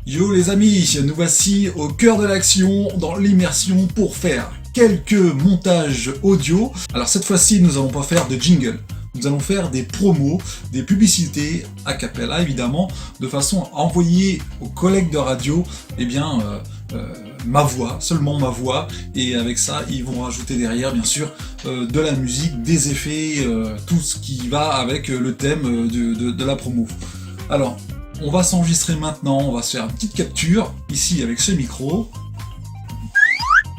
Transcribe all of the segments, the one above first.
Yo les amis, nous voici au cœur de l'action dans l'immersion pour faire quelques montages audio. Alors cette fois-ci, nous allons pas faire de jingle. Nous allons faire des promos, des publicités a cappella évidemment, de façon à envoyer aux collègues de radio, ma voix, seulement ma voix, et avec ça, ils vont rajouter derrière, bien sûr, de la musique, des effets, tout ce qui va avec le thème de la promo. Alors, on va s'enregistrer maintenant, on va se faire une petite capture, ici avec ce micro.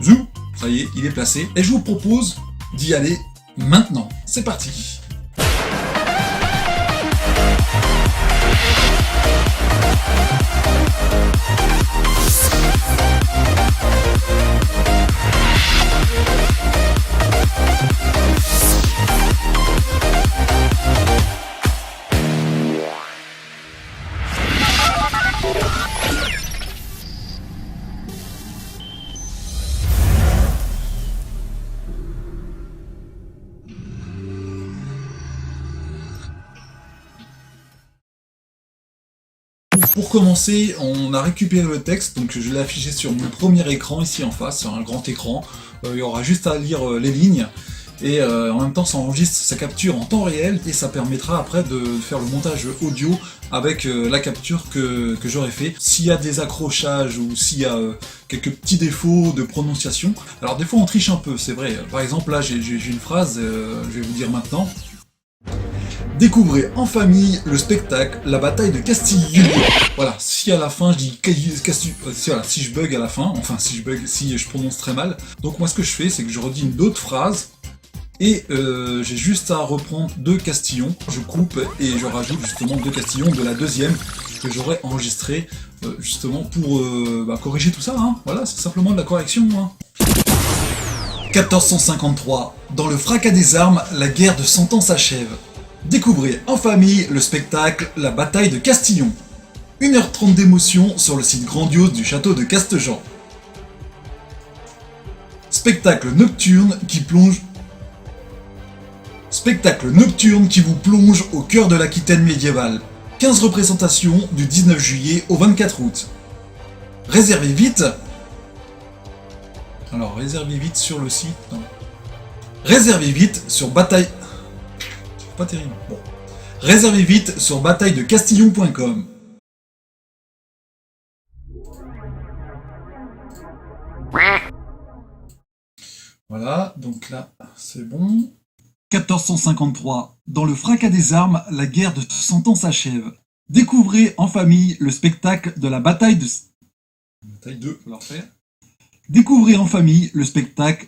Zoom, ça y est, il est placé. Et je vous propose d'y aller maintenant. C'est parti. Pour commencer, on a récupéré le texte, donc je l'ai affiché sur mon premier écran, ici en face, sur un grand écran. Il y aura juste à lire les lignes, et en même temps ça enregistre sa capture en temps réel, et ça permettra après de faire le montage audio avec la capture que j'aurais fait. S'il y a des accrochages, ou s'il y a quelques petits défauts de prononciation, alors des fois on triche un peu, c'est vrai. Par exemple là j'ai une phrase, je vais vous dire maintenant. Découvrez en famille le spectacle La bataille de Castille. Voilà, si à la fin je dis voilà, si je bug à la fin, enfin si je prononce très mal. Donc moi ce que je fais, c'est que je redis une autre phrase et j'ai juste à reprendre 2 castillons. Je coupe et je rajoute justement 2 castillons de la deuxième que j'aurais enregistré justement pour corriger tout ça. Hein. Voilà, c'est simplement de la correction. Hein. 1453. Dans le fracas des armes, la guerre de 100 ans s'achève. Découvrez en famille le spectacle La bataille de Castillon. 1h30 d'émotion sur le site grandiose du château de Castejean. Spectacle nocturne qui vous plonge au cœur de l'Aquitaine médiévale. 15 représentations du 19 juillet au 24 août. Réservez vite. Alors réservez vite sur le site. Non. Réservez vite sur bataille. Pas terrible. Bon. Réservez vite sur batailledecastillon.com. Voilà, donc là, c'est bon. 1453. Dans le fracas des armes, la guerre de 100 ans s'achève. Découvrez en famille le spectacle de la bataille de... Bataille 2, on va refaire. Découvrez en famille le spectacle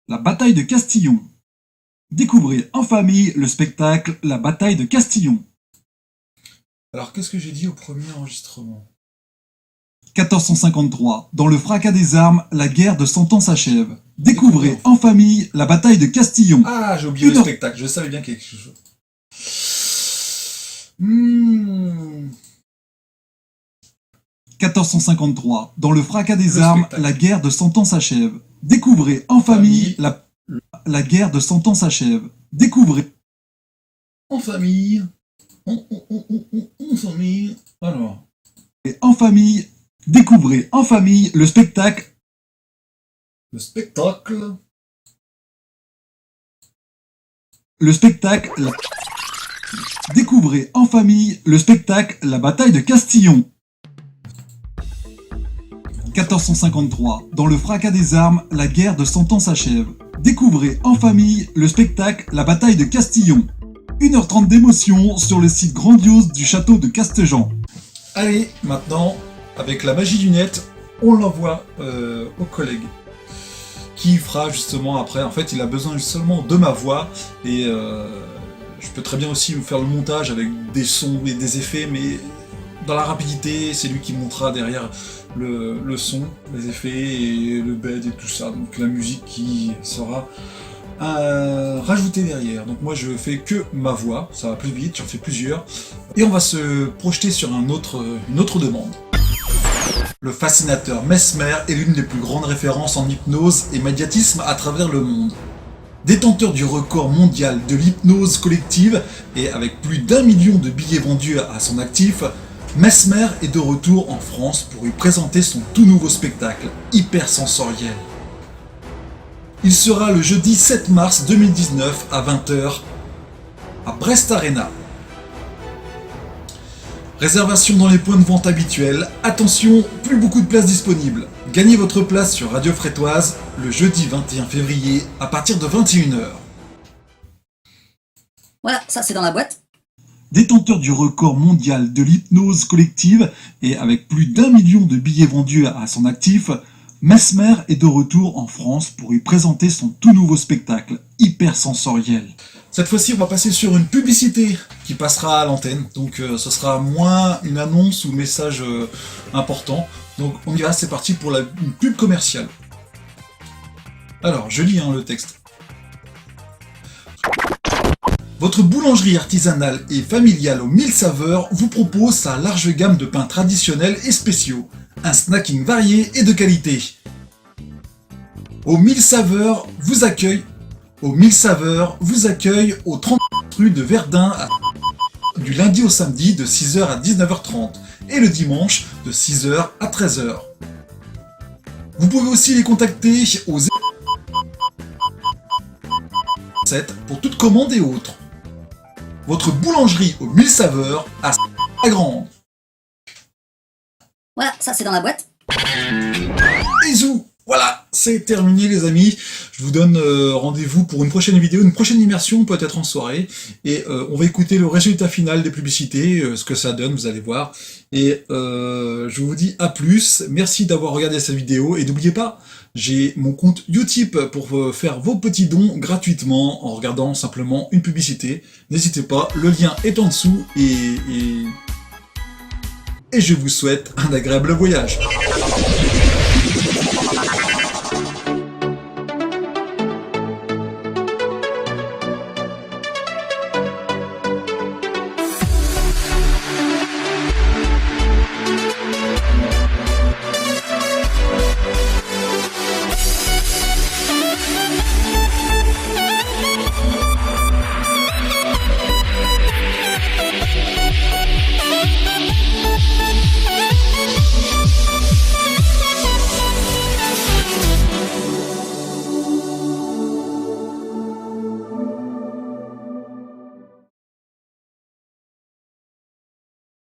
La bataille de Castillon. Découvrez en famille le spectacle La bataille de Castillon. Alors qu'est-ce que j'ai dit au premier enregistrement ? 1453. Dans le fracas des armes, la guerre de 100 ans s'achève. Découvrez en famille la bataille de Castillon. Ah, j'ai oublié le spectacle, je savais bien quelque chose. 1453. Dans le fracas des armes, la guerre de 100 ans s'achève. Découvrez en famille la guerre de 100 ans s'achève. Découvrez en famille. En famille. Alors. Et en famille. Découvrez en famille le spectacle. Le spectacle. Découvrez en famille le spectacle La bataille de Castillon. 1453. Dans le fracas des armes, la guerre de 100 ans s'achève. Découvrez en famille le spectacle La bataille de Castillon. 1h30 d'émotion sur le site grandiose du château de Castejean. Allez, maintenant, avec la magie du net, on l'envoie au collègue. Qui fera justement après, en fait il a besoin seulement de ma voix et je peux très bien aussi vous faire le montage avec des sons et des effets, mais dans la rapidité, c'est lui qui montera derrière le son, les effets et le bed et tout ça, donc la musique qui sera rajoutée derrière. Donc moi je fais que ma voix, ça va plus vite, j'en fais plusieurs, et on va se projeter sur une autre demande. Le fascinateur Mesmer est l'une des plus grandes références en hypnose et médiatisme à travers le monde. Détenteur du record mondial de l'hypnose collective et avec plus d'1 million de billets vendus à son actif, Mesmer est de retour en France pour y présenter son tout nouveau spectacle, hyper sensoriel. Il sera le jeudi 7 mars 2019 à 20h à Brest Arena. Réservation dans les points de vente habituels. Attention, plus beaucoup de places disponibles. Gagnez votre place sur Radio Frétoise le jeudi 21 février à partir de 21h. Voilà, ça c'est dans la boîte. Détenteur du record mondial de l'hypnose collective et avec plus d'1 million de billets vendus à son actif, Mesmer est de retour en France pour y présenter son tout nouveau spectacle, hyper sensoriel. Cette fois-ci, on va passer sur une publicité qui passera à l'antenne, donc ce sera moins une annonce ou message important. Donc on y va, c'est parti pour une pub commerciale. Alors, je lis le texte. Votre boulangerie artisanale et familiale aux 1000 saveurs vous propose sa large gamme de pains traditionnels et spéciaux. Un snacking varié et de qualité. Aux 1000 saveurs vous accueille au 30 rue de Verdun du lundi au samedi de 6h à 19h30 et le dimanche de 6h à 13h. Vous pouvez aussi les contacter au 07 pour toute commande et autres. Votre boulangerie aux 1000 saveurs à la grande. Voilà, ça c'est dans la boîte. Bisous. Voilà, c'est terminé les amis. Je vous donne rendez-vous pour une prochaine vidéo, une prochaine immersion peut-être en soirée. Et on va écouter le résultat final des publicités, ce que ça donne, vous allez voir. Et je vous dis à plus. Merci d'avoir regardé cette vidéo. Et n'oubliez pas, j'ai mon compte Utip pour faire vos petits dons gratuitement en regardant simplement une publicité. N'hésitez pas, le lien est en dessous et je vous souhaite un agréable voyage.